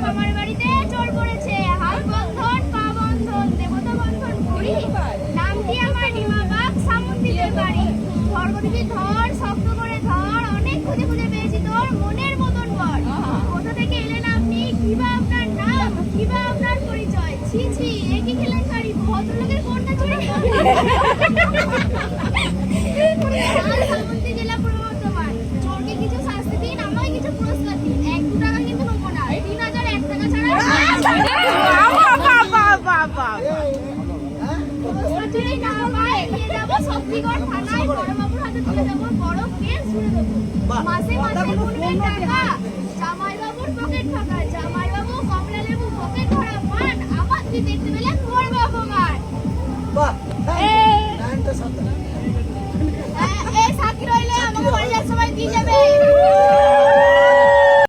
মামার বাড়িতে চোর পড়েছে, হাত বন্ধন পা বন্ধন দেবতা বন্ধন করি, নামটি আমার নিমাবাগ সামন্তীদের বাড়ি। ধর্মদেবী ধর শক্ত করে ধর, অনেক খুঁজে খুঁজে পেয়েছি তোর মনের মতন বর। কোথা থেকে এলেন আপনি, কিবা আপনার নাম, কিবা আপনার পরিচয়? ছি ছি, একই কেলেঙ্কারি, ভদ্রলোকের কন্যা চুরি। সামন্তী জেলা পূর্ব বর্ধমান। চোরকে কিছু শাস্তি দিন, আমায় কিছু পুরস্কার দিন। 1-2 টাকা কিন্তু নেবো না, 3000 1 টাকা ছাড়া। পুরস্কার যদি না পাই নিয়ে যাবো শক্তিগড় থানায়, বড়বাবুর হাতে তুলে দেবো, বড় কেস ছুড়ে দেবো। মাসে মাসে গুনবেন টাকা, জামাইবাবুর পকেট ফাঁকা, জামাইবাবু কমলা লেবু পকেট ভরা পান, আমার তুই দেখতে পেলে করবো অপমান। বাহ, গানটা সাবধান।